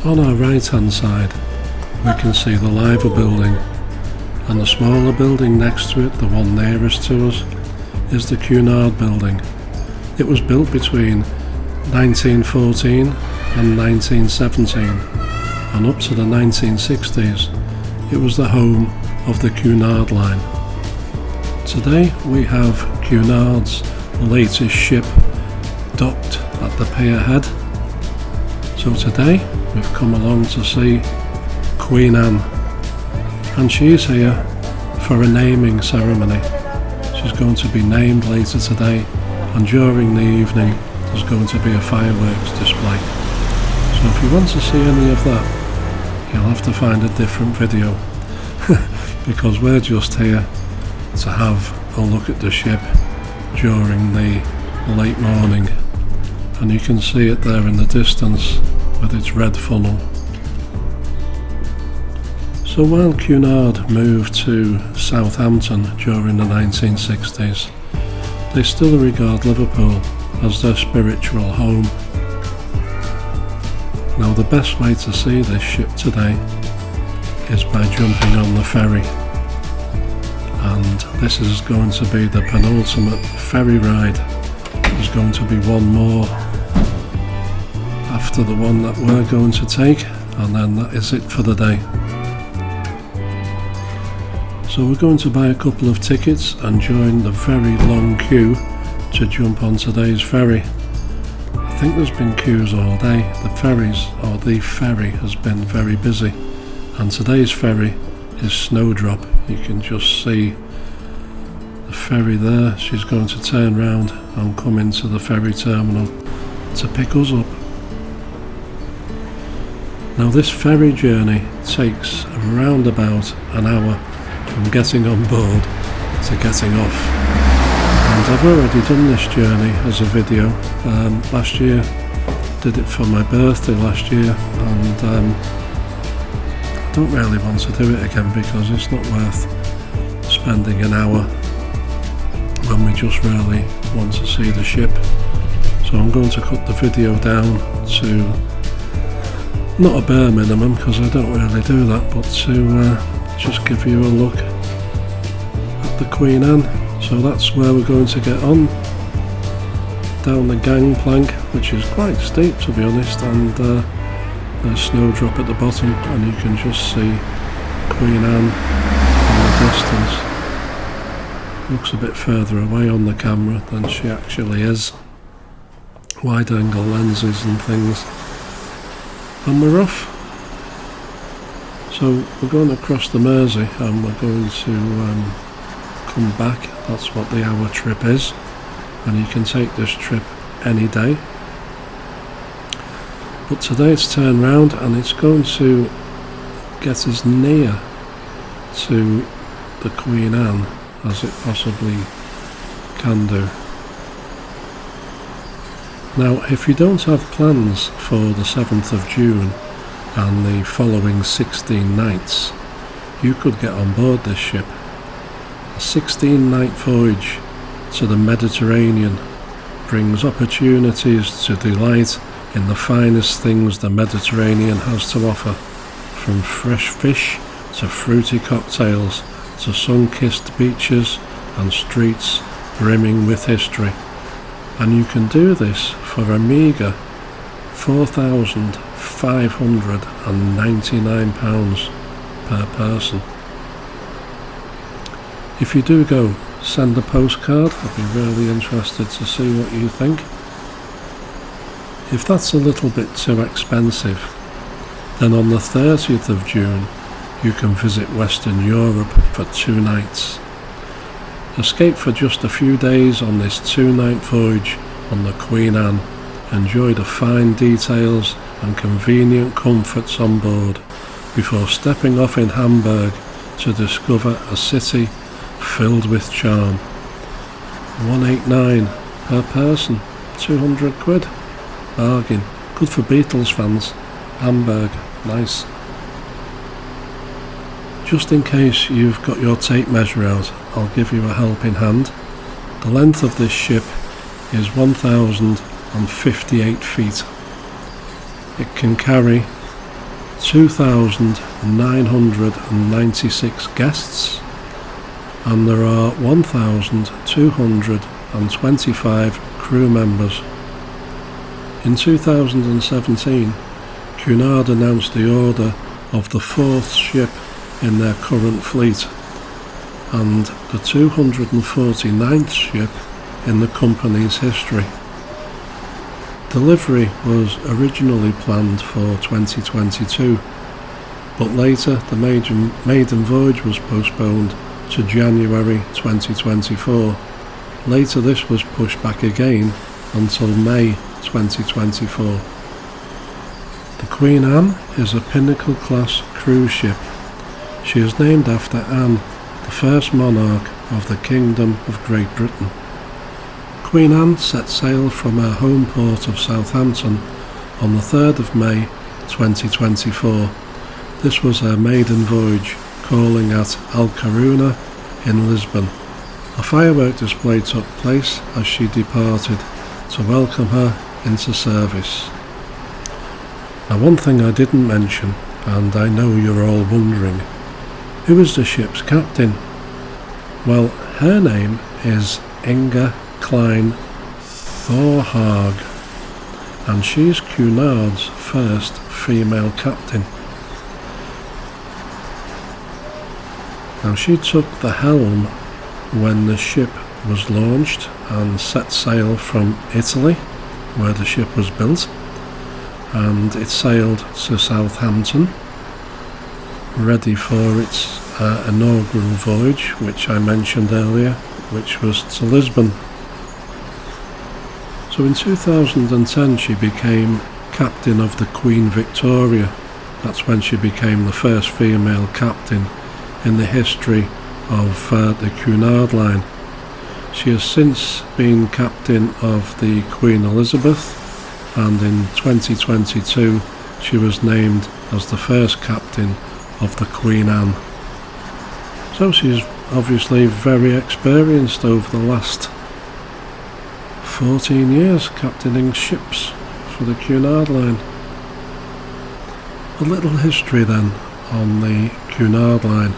On our right hand side we can see the Liver building, and the smaller building next to it, the one nearest to us, is the Cunard building. It was built between 1914 and 1917, and up to the 1960s it was the home of the Cunard line. Today we have Cunard's latest ship docked at the pier head. So today we've come along to see Queen Anne, and she's here for a naming ceremony. She's going to be named later today, and during the evening there's going to be a fireworks display. So if you want to see any of that, you'll have to find a different video because we're just here to have a look at the ship during the late morning, and you can see it there in the distance with its red funnel. So while Cunard moved to Southampton during the 1960s, they still regard Liverpool as their spiritual home. Now the best way to see this ship today is by jumping on the ferry, and this is going to be the penultimate ferry ride. There's going to be one more after the one that we're going to take, and then that is it for the day. So we're going to buy a couple of tickets and join the very long queue to jump on today's ferry. I think there's been queues all day. The ferry has been very busy, and today's ferry is Snowdrop. You can just see the ferry there. She's going to turn round and come into the ferry terminal to pick us up. Now this ferry journey takes around about an hour from getting on board to getting off, and I've already done this journey as a video last year. Did it for my birthday last year, and I don't really want to do it again because it's not worth spending an hour when we just really want to see the ship. So I'm going to cut the video down to not a bare minimum because I don't really do that, but to just give you a look at the Queen Anne. So that's where we're going to get on, down the gangplank, which is quite steep to be honest, and there's Snowdrop at the bottom, and you can just see Queen Anne in the distance. Looks a bit further away on the camera than she actually is. Wide angle lenses and things. And we're off. So we're going across the Mersey and we're going to come back. That's what the hour trip is, and you can take this trip any day. But today it's turned round and it's going to get as near to the Queen Anne as it possibly can do. Now if you don't have plans for the 7th of June and the following 16 nights, you could get on board this ship. A 16-night voyage to the Mediterranean brings opportunities to delight in the finest things the Mediterranean has to offer, from fresh fish to fruity cocktails to sun-kissed beaches and streets brimming with history. And you can do this for a meagre £4,599 per person. If you do go, send a postcard. I'd be really interested to see what you think. If that's a little bit too expensive, then on the 30th of June you can visit Western Europe for 2 nights. Escape for just a few days on this 2-night voyage on the Queen Anne. Enjoy the fine details and convenient comforts on board before stepping off in Hamburg to discover a city filled with charm. 189 per person, 200 quid. Bargain. Good for Beatles fans. Hamburg, nice. Just in case you've got your tape measure out, I'll give you a helping hand. The length of this ship is 1,058 feet. It can carry 2,996 guests, and there are 1,225 crew members. In 2017, Cunard announced the order of the 4th ship in their current fleet and the 249th ship in the company's history. Delivery was originally planned for 2022, but later the maiden voyage was postponed to January 2024. Later this was pushed back again until May 2024. The Queen Anne is a Pinnacle class cruise ship. She is named after Anne, the first monarch of the Kingdom of Great Britain. Queen Anne set sail from her home port of Southampton on the 3rd of May 2024. This was her maiden voyage, calling at Alcaruna in Lisbon. A firework display took place as she departed to welcome her into service. Now, one thing I didn't mention, and I know you're all wondering, who is the ship's captain? Well, her name is Inga Klein Thorhag, and she's Cunard's first female captain. Now, she took the helm when the ship was launched and set sail from Italy, where the ship was built, and it sailed to Southampton, ready for its inaugural voyage, which I mentioned earlier, which was to Lisbon. So in 2010 she became captain of the Queen Victoria. That's when she became the first female captain in the history of the Cunard line. She has since been captain of the Queen Elizabeth, and in 2022 she was named as the first captain of the Queen Anne. So she's obviously very experienced over the last 14 years captaining ships for the Cunard line. A little history then on the Cunard line.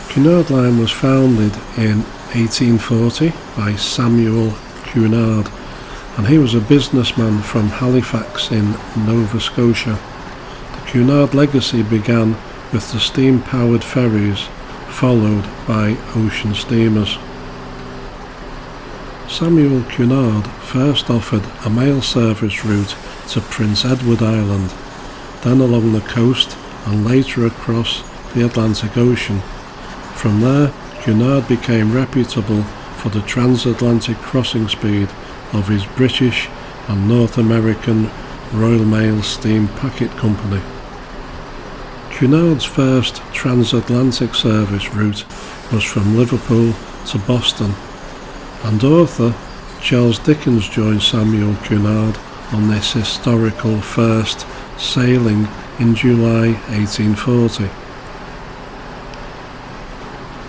Cunard line was founded in 1840 by Samuel Cunard, and he was a businessman from Halifax in Nova Scotia. The Cunard legacy began with the steam-powered ferries, followed by ocean steamers. Samuel Cunard first offered a mail service route to Prince Edward Island, then along the coast and later across the Atlantic Ocean. From there, Cunard became reputable for the transatlantic crossing speed of his British and North American Royal Mail Steam Packet Company. Cunard's first transatlantic service route was from Liverpool to Boston, and author Charles Dickens joined Samuel Cunard on this historical first sailing in July 1840.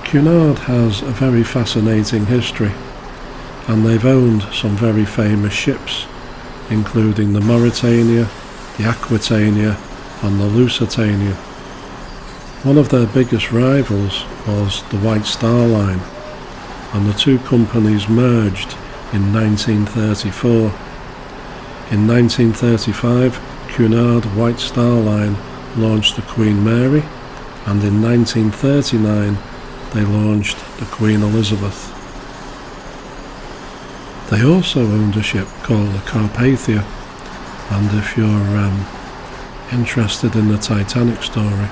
Cunard has a very fascinating history, and they've owned some very famous ships, including the Mauretania, the Aquitania and the Lusitania. One of their biggest rivals was the White Star Line, and the two companies merged in 1934. In 1935, Cunard White Star Line launched the Queen Mary, and in 1939 they launched the Queen Elizabeth. They also owned a ship called the Carpathia, and if you're interested in the Titanic story,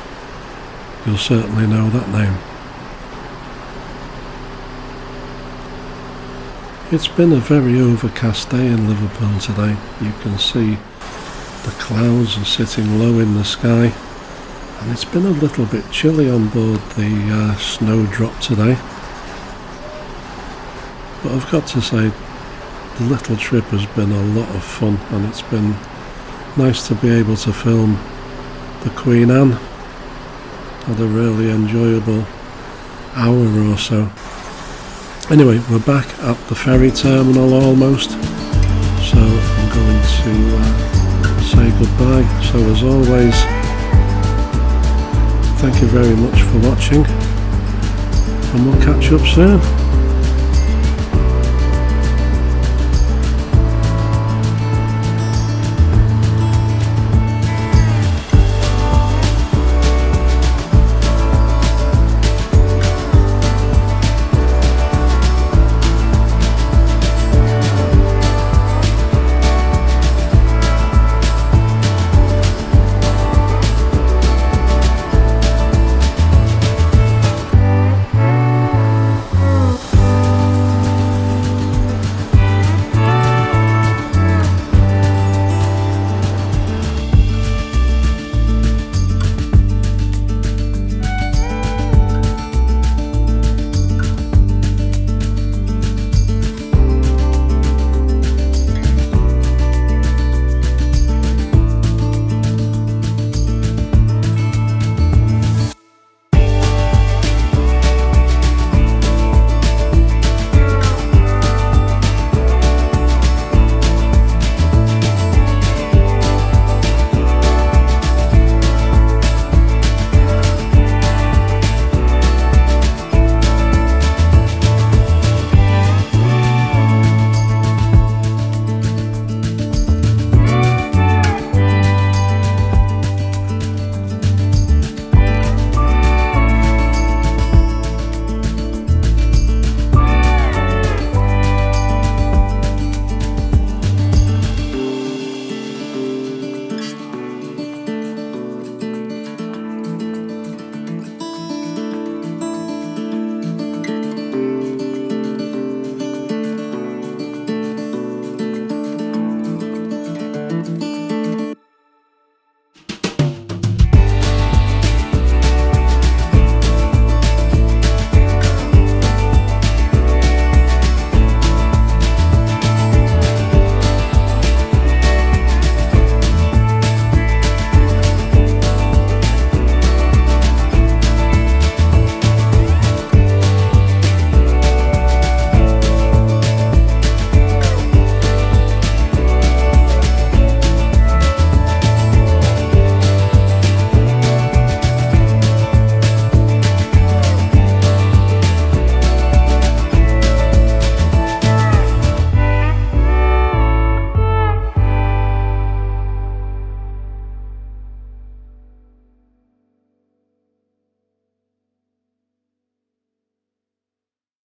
you'll certainly know that name. It's been a very overcast day in Liverpool today. You can see the clouds are sitting low in the sky, and it's been a little bit chilly on board the Snowdrop today. But I've got to say, the little trip has been a lot of fun, and it's been nice to be able to film the Queen Anne. Had a really enjoyable hour or so. Anyway, we're back at the ferry terminal almost, so I'm going to say goodbye. So as always, thank you very much for watching, and we'll catch up soon.